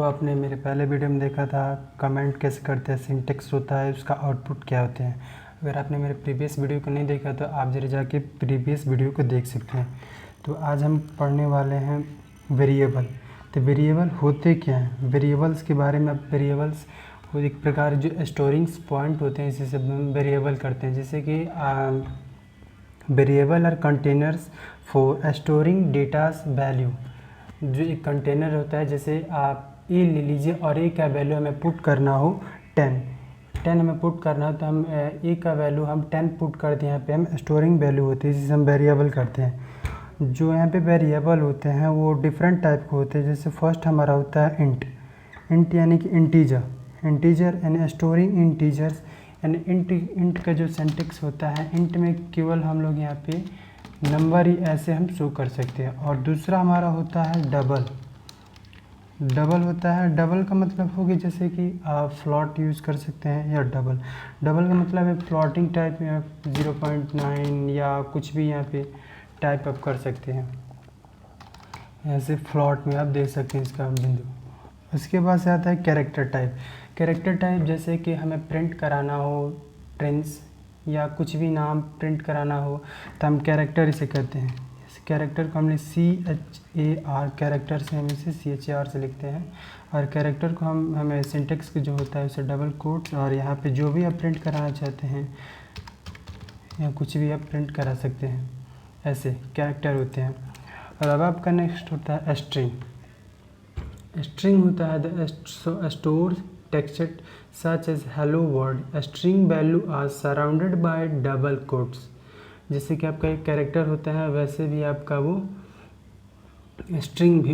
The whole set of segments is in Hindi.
आपने मेरे पहले वीडियो में देखा था कमेंट कैसे करते हैं, सिंटेक्स होता है, उसका आउटपुट क्या होते हैं। अगर आपने मेरे प्रीवियस वीडियो को नहीं देखा तो आप जरा जाके प्रीवियस वीडियो को देख सकते हैं। तो आज हम पढ़ने वाले हैं वेरिएबल। तो वेरिएबल होते क्या हैं, वेरिएबल्स के बारे में। अब वेरिएबल्स वो एक प्रकार जो स्टोरिंग पॉइंट होते हैं, इसी से हम वेरिएबल करते हैं। जैसे कि variable are containers for storing datas value. जो एक कंटेनर होता है, जैसे आप ए ले लीजिए और ए का वैल्यू हमें पुट करना हो 10 हमें पुट करना हो, तो हम ए का वैल्यू हम 10 पुट करते हैं। यहाँ पे हम स्टोरिंग वैल्यू होती है, जिसे हम वेरिएबल करते हैं। जो यहाँ पे वेरिएबल होते हैं वो डिफरेंट टाइप के होते हैं। जैसे फर्स्ट हमारा होता है इंट यानी कि इंटीजर यानी स्टोरिंग इंटीजर्स यानी इंट का जो सिंटेक्स होता है, इंट में केवल हम लोग यहाँ पे नंबर ही ऐसे हम शो कर सकते हैं। और दूसरा हमारा होता है डबल होता है। डबल का मतलब हो गया जैसे कि आप फ्लॉट यूज़ कर सकते हैं, या डबल का मतलब है फ्लॉटिंग टाइप में 0.9 या कुछ भी यहाँ पे टाइप अप कर सकते हैं। ऐसे फ्लॉट में आप देख सकते हैं इसका बिंदु। उसके बाद से आता है कैरेक्टर टाइप जैसे कि हमें प्रिंट कराना हो ट्रेंड्स या कुछ भी नाम प्रिंट कराना हो तो हम कैरेक्टर इसे कहते हैं। इस कैरेक्टर को हमने CHAR कैरेक्टर से हम इसे CHAR से लिखते हैं। और कैरेक्टर को हमें सिंटेक्स जो होता है उसे डबल कोट्स और यहाँ पे जो भी आप प्रिंट कराना चाहते हैं या कुछ भी आप प्रिंट करा सकते हैं, ऐसे कैरेक्टर होते हैं। और अब आपका नेक्स्ट होता है स्ट्रिंग होता है the store text such as hello world. A string value are surrounded by double quotes. जैसे कि आपका एक कैरेक्टर होता है, वैसे भी आपका वो स्ट्रिंग भी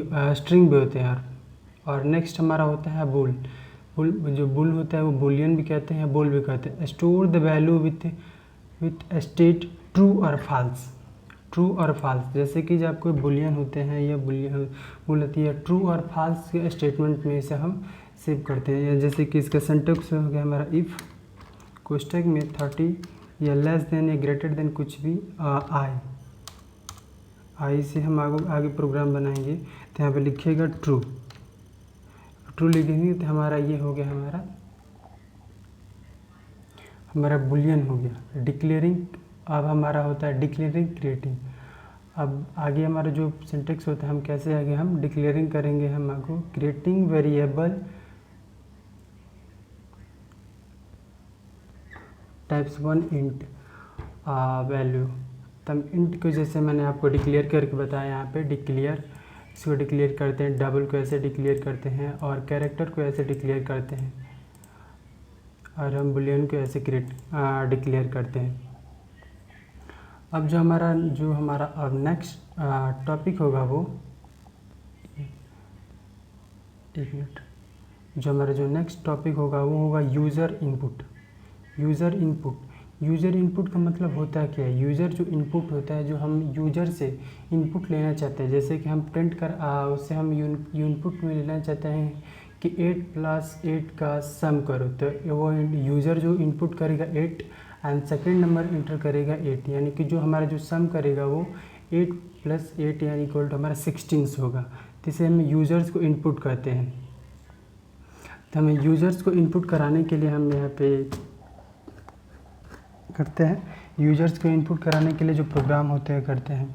होते हैं। और नेक्स्ट हमारा होता है बुल जो बुल होता है वो बुलियन भी कहते हैं, बुल भी कहते हैं। Store the value with state true और फाल्स। जैसे कि जब कोई बुलियन होते हैं या बुल होती है, ट्रू और फाल्स के स्टेटमेंट में इसे हम सेव करते हैं। जैसे कि इसका सिंटेक्स हो गया हमारा इफ़ कोष्टक में 30 या लेस देन या ग्रेटर देन कुछ भी आई से हम आगे प्रोग्राम बनाएंगे। तो यहाँ पे लिखिएगा ट्रू लिखेंगे तो हमारा ये हो गया हमारा बुलियन हो गया। डिक्लेयरिंग अब हमारा होता है डिक्लेयरिंग क्रिएटिंग। अब आगे हमारा जो सिंटेक्स होता है, हम कैसे आगे हम डिक्लेयरिंग करेंगे, हम आगे creating variable types 1 int value. तब इंट को जैसे मैंने आपको डिक्लेयर करके बताया, यहाँ पे इसको डिक्लेयर करते हैं, डबल को ऐसे डिक्लेयर करते हैं और कैरेक्टर को ऐसे डिक्लेयर करते हैं, और हम बुलियन को ऐसे डिक्लेयर करते हैं। अब जो हमारा अब नेक्स्ट टॉपिक होगा वो एक मिनट जो हमारा जो नेक्स्ट टॉपिक होगा वो होगा यूज़र इनपुट का मतलब होता है क्या है। यूज़र जो इनपुट होता है, जो हम यूज़र से इनपुट लेना चाहते हैं। जैसे कि हम उससे हम इनपुट में लेना चाहते हैं कि 8 + 8 का सम करो, तो वो यूज़र जो इनपुट करेगा 8 एंड सेकेंड नंबर इंटर करेगा 8, यानी कि जो हमारा जो सम करेगा वो 8 + 8 यानी इक्वल टू हमारा 16 होगा। तो इसे हम यूज़र्स को इनपुट कहते हैं। तो हमें यूज़र्स को इनपुट कराने के लिए हम यहाँ पे करते हैं, यूज़र्स को इनपुट कराने के लिए जो प्रोग्राम होते हैं करते हैं।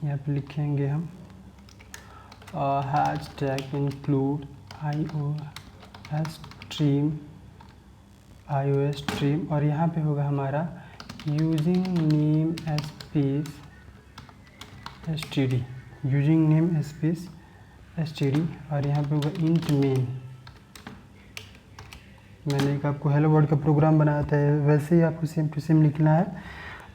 यहाँ पे लिखेंगे हम हैशटैग इंक्लूड iOS स्ट्रीम और यहाँ पे होगा हमारा यूजिंग नेम स्पेस std और यहाँ पे होगा इंट मेन। मैंने एक आपको हेलो वर्ल्ड का प्रोग्राम बनाया था, वैसे ही आपको सेम टू सेम लिखना है।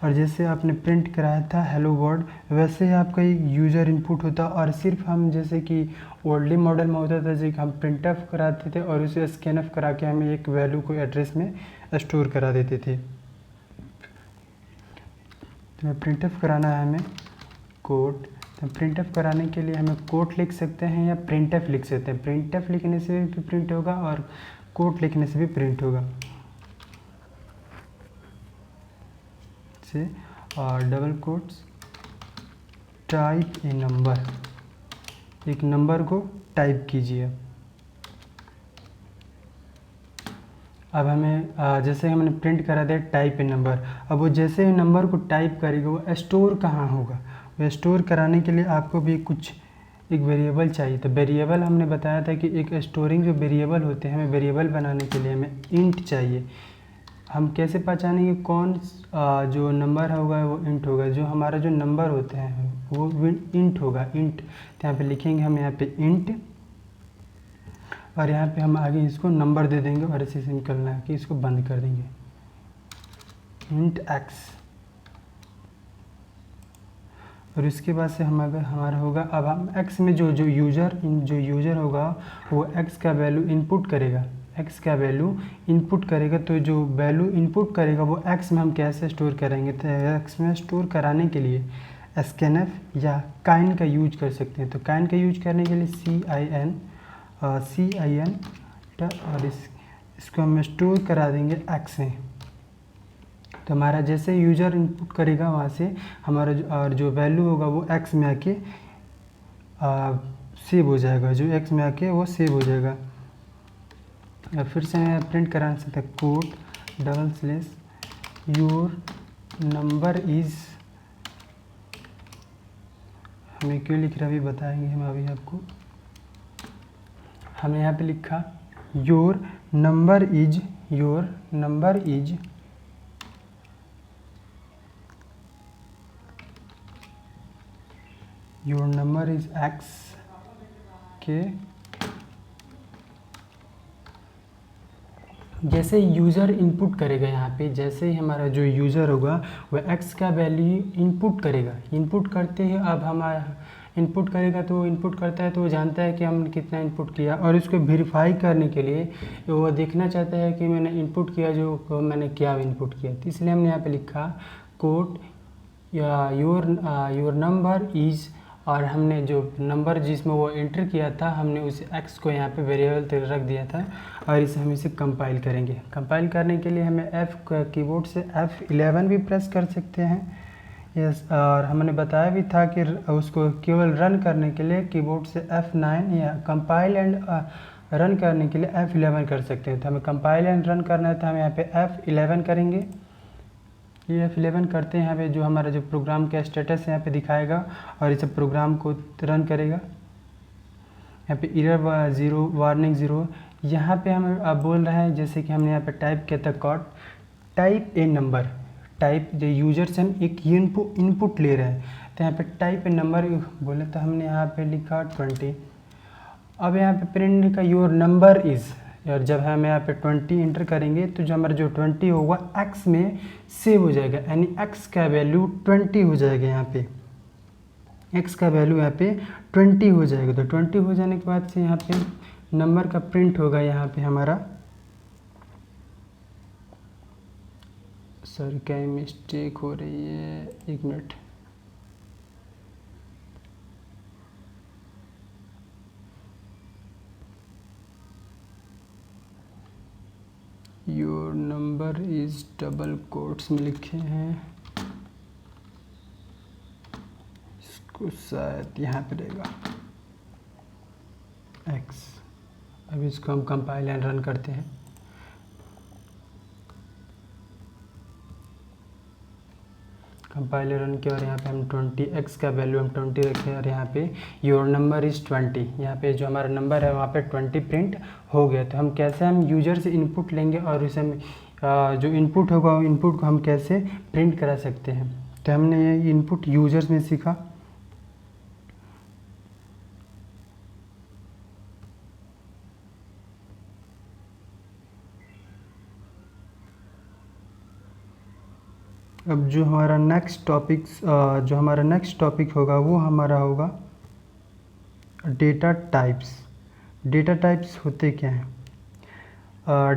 और जैसे आपने प्रिंट कराया था हेलो वर्ल्ड, वैसे ही आपका एक यूज़र इनपुट होता। और सिर्फ हम जैसे कि ओल्डली मॉडल में होता था, जैसे कि हम प्रिंट ऑफ कराते थे और उसे स्कैन ऑफ करा के हम एक वैल्यू को एड्रेस में स्टोर करा देते थे। तो प्रिंट ऑफ कराना है हमें कोड, तो प्रिंट ऑफ कराने के लिए हमें कोड लिख सकते हैं या प्रिंट ऑफ लिख सकते हैं। प्रिंट ऑफ लिखने से भी प्रिंट होगा और कोड लिखने से भी प्रिंट होगा से। और double quotes type a number, एक नंबर को टाइप कीजिए। अब हमें जैसे हमने प्रिंट करा दिया टाइप ए नंबर, अब वो जैसे ही नंबर को टाइप करेगा वो स्टोर कहाँ होगा, वो स्टोर कराने के लिए आपको भी कुछ एक वेरिएबल चाहिए। तो वेरिएबल हमने बताया था कि एक स्टोरिंग जो वेरिएबल होते हैं, हमें वेरिएबल बनाने के लिए हमें इंट चाहिए। हम कैसे पहचानेंगे कौन जो नंबर होगा वो इंट होगा, जो हमारा जो नंबर होते हैं वो इंट होगा, इंट। तो यहाँ पे लिखेंगे हम यहाँ पे इंट, और यहाँ पे हम आगे इसको नंबर दे देंगे और इसी से निकलना है कि इसको बंद कर देंगे, इंट एक्स। और इसके बाद से हम अगर हमारा होगा, अब हम x में जो यूज़र होगा वो x का वैल्यू इनपुट करेगा, x का वैल्यू इनपुट करेगा। तो जो वैल्यू इनपुट करेगा वो x में हम कैसे स्टोर करेंगे, तो x में स्टोर कराने के लिए scanf या काइन का यूज कर सकते हैं। तो काइन का यूज करने के लिए CIN और इसको हम स्टोर करा देंगे x में। तो हमारा जैसे यूज़र इनपुट करेगा वहाँ से हमारा और जो वैल्यू होगा वो x में आके सेव हो जाएगा, जो x में आके वो सेव हो जाएगा। और फिर से मैं प्रिंट करा सकता code double slash your number is, हमें क्यों लिख रहा है अभी बताएंगे हम अभी आपको। हमने यहाँ पे लिखा your number is your number is x के। जैसे यूज़र इनपुट करेगा यहाँ पे, जैसे ही हमारा जो यूज़र होगा वह x का वैल्यू इनपुट करेगा, इनपुट करते ही अब हमारा इनपुट करेगा तो इनपुट करता है तो वो जानता है कि हमने कितना इनपुट किया, और इसको वेरीफाई करने के लिए वो देखना चाहता है कि मैंने इनपुट किया जो मैंने क्या इनपुट किया। तो इसलिए हमने यहाँ पे लिखा कोड या योर नंबर इज़, और हमने जो नंबर जिसमें वो एंटर किया था हमने उस x को यहाँ पे वेरिएबल रख दिया था। और इसे हम इसे कंपाइल करेंगे। कंपाइल करने के लिए हमें कीबोर्ड से F11 भी प्रेस कर सकते हैं। यस, और हमने बताया भी था कि उसको केवल रन करने के लिए कीबोर्ड से F9 या कंपाइल एंड रन करने के लिए F11 कर सकते हैं। तो हमें कंपाइल एंड रन करना है तो हम यहाँ पे F11 करेंगे। ये F11 करते हैं, यहाँ पे जो हमारा जो प्रोग्राम का स्टेटस है यहाँ पे दिखाएगा और इस प्रोग्राम को रन करेगा। यहाँ पे एरर 0 वार्निंग 0। यहाँ पे हम अब बोल रहे हैं जैसे कि हमने यहाँ पे टाइप किया था cout type a number, type जो यूजर से हम एक इनपुट ले रहे हैं तो यहाँ पे टाइप ए नंबर बोले तो हमने यहाँ पे लिखा 20। अब यहाँ पे प्रिंट का योर नंबर इज़, और जब हम यहाँ पे 20 इंटर करेंगे तो जो हमारा जो 20 होगा x में सेव हो जाएगा, यानी x का वैल्यू 20 हो जाएगा। यहाँ पे x का वैल्यू यहाँ पे 20 हो जाएगा। तो 20 हो जाने के बाद से यहाँ पे नंबर का प्रिंट होगा। यहाँ पे हमारा सर क्या मिस्टेक हो रही है, एक minute. Your number is double quotes में लिखे हैं, इसको शायद यहाँ पे रहेगा x। अब इसको हम कंपाइल एंड रन करते हैं। कंपाइल रन किया और यहाँ पे हम 20 x का वैल्यू हम 20 रखें और यहाँ पे योर नंबर इज़ 20, यहाँ पे जो हमारा नंबर है वहाँ पे 20 प्रिंट हो गया। तो हम कैसे हम यूज़र से इनपुट लेंगे और उसे जो इनपुट होगा वो इनपुट को हम कैसे प्रिंट करा सकते हैं। तो हमने ये इनपुट यूज़र्स में सीखा। अब जो हमारा नेक्स्ट टॉपिक होगा वो हमारा होगा डेटा टाइप्स। डेटा टाइप्स होते क्या हैं?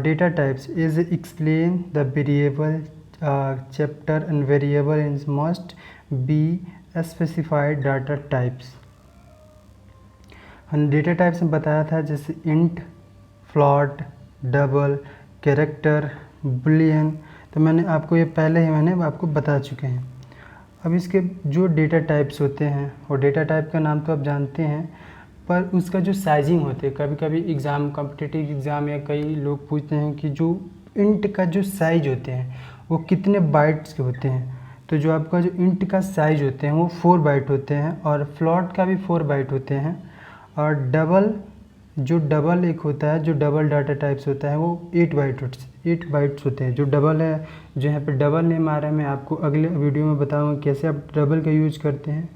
Data types is explain the variable chapter and variable in must be specified data types. हम डेटा टाइप्स में बताया था जैसे int, float, double, character, boolean. तो मैंने आपको ये पहले ही मैंने आपको बता चुके हैं। अब इसके जो डेटा टाइप्स होते हैं और डेटा टाइप का नाम तो आप जानते हैं, पर उसका जो साइजिंग होते हैं, कभी कभी एग्ज़ाम कॉम्पिटिटिव एग्ज़ाम या कई लोग पूछते हैं कि जो इंट का जो साइज होते हैं वो कितने बाइट्स के होते हैं। तो जो आपका जो इंट का साइज होते हैं वो 4 बाइट होते हैं और फ्लोट का भी 4 बाइट होते हैं। और डबल एक होता है, जो डबल डाटा टाइप्स होता है वो 8 बाइट्स होते हैं। जो डबल है, जो यहाँ पे डबल नेम आ रहा है, मैं आपको अगले वीडियो में बताऊँगा कैसे आप डबल का यूज करते हैं।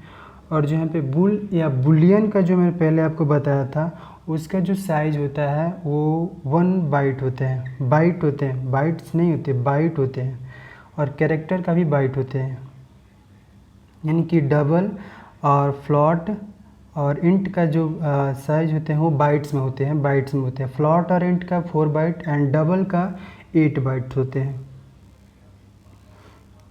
और जो यहाँ पे बुल या बुलियन का जो मैंने पहले आपको बताया था, उसका जो साइज होता है वो 1 बाइट होते हैं। बाइट्स नहीं होते, बाइट होते हैं। और कैरेक्टर का भी बाइट होते हैं, यानी कि डबल और फ्लॉट और इंट का जो साइज होते हैं वो बाइट्स में होते हैं। फ्लॉट और इंट का 4 बाइट एंड डबल का 8 बाइट्स होते हैं।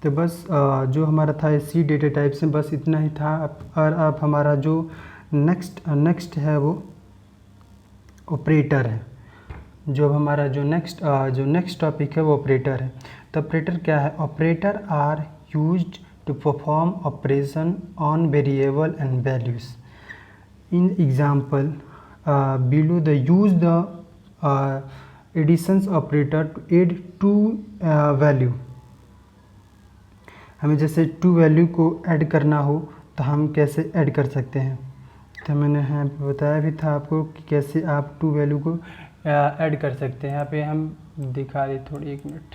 तो बस जो हमारा था सी डेटा टाइप से बस इतना ही था। और अब हमारा जो नेक्स्ट है वो ऑपरेटर है। जो हमारा जो नेक्स्ट टॉपिक है वो ऑपरेटर है। तो ऑपरेटर क्या है? Operator are used to perform operation on variable and values. In example below the use the additions operator to add two value. हमें जैसे टू वैल्यू को ऐड करना हो तो हम कैसे ऐड कर सकते हैं। तो मैंने यहाँ पे बताया भी था आपको कि कैसे आप टू वैल्यू को ऐड कर सकते हैं। यहाँ पे हम दिखा दें थोड़ी, 1 minute.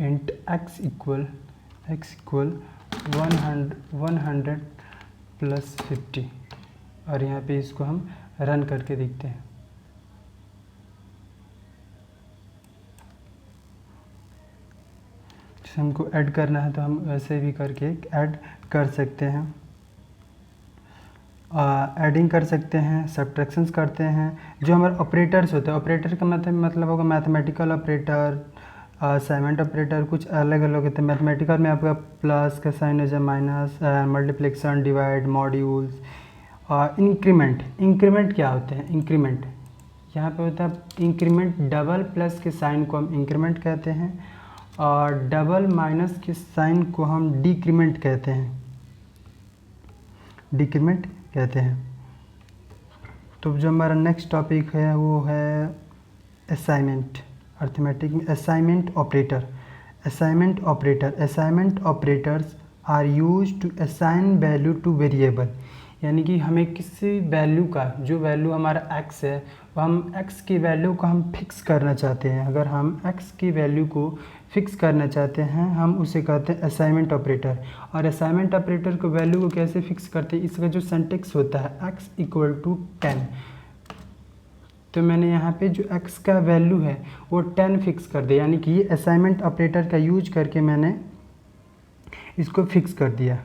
Int x equal 100 plus 50। और यहाँ पे इसको हम रन करके देखते हैं। जैसे हमको ऐड करना है तो हम वैसे भी करके ऐड कर सकते हैं। एडिंग कर सकते हैं, सब्ट्रैक्शंस करते हैं। जो हमारे ऑपरेटर्स होते हैं, ऑपरेटर का मतलब होगा मैथमेटिकल ऑपरेटर, असाइनमेंट ऑपरेटर, कुछ अलग अलग होते हैं। मैथमेटिकल में आपका प्लस का साइन हो जाए, minus, multiplication, divide, modules, increment क्या होते हैं? इंक्रीमेंट यहाँ पे होता है इंक्रीमेंट, डबल प्लस के साइन को हम इंक्रीमेंट कहते हैं और डबल माइनस के साइन को हम डिक्रीमेंट कहते हैं। तो जो हमारा नेक्स्ट टॉपिक है वो है असाइनमेंट। अर्थमेटिक में assignment operators are used to assign value to variable. यानी कि हमें किसी वैल्यू का, जो वैल्यू हमारा x है, वो हम x की वैल्यू को हम फिक्स करना चाहते हैं। अगर हम x की वैल्यू को फिक्स करना चाहते हैं हम उसे कहते हैं असाइनमेंट ऑपरेटर। और असाइनमेंट ऑपरेटर को वैल्यू को कैसे फिक्स करते हैं, इसका जो सिंटैक्स होता है x इक्वल टू 10। तो मैंने यहाँ पे जो x का वैल्यू है वो 10 फिक्स कर दिया, यानी कि ये असाइनमेंट ऑपरेटर का यूज करके मैंने इसको फिक्स कर दिया।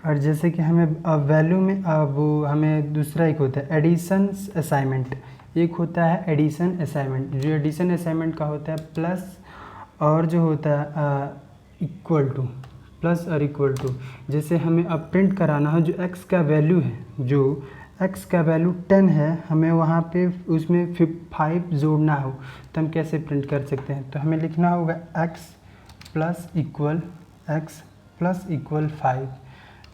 और जैसे कि हमें वैल्यू में वो हमें दूसरा एक होता है एडिशन असाइनमेंट। एक होता है एडिशन असाइनमेंट, जो एडिशन असाइनमेंट का होता है प्लस और जो होता है इक्वल टू, प्लस और इक्वल टू। जैसे हमें अब प्रिंट कराना है जो x का वैल्यू है, जो x का वैल्यू 10 है, हमें वहाँ पे उसमें 5 जोड़ना हो तो हम कैसे प्रिंट कर सकते हैं? तो हमें लिखना होगा x प्लस इक्वल 5।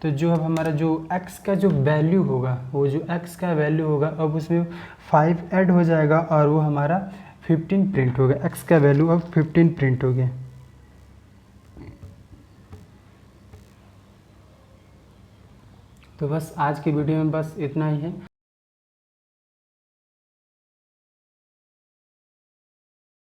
तो जो अब हमारा जो x का जो वैल्यू होगा, वो जो x का वैल्यू होगा अब उसमें 5 ऐड हो जाएगा और वो हमारा 15 प्रिंट होगा। x का वैल्यू अब 15 प्रिंट हो गया। तो बस आज की वीडियो में बस इतना ही है।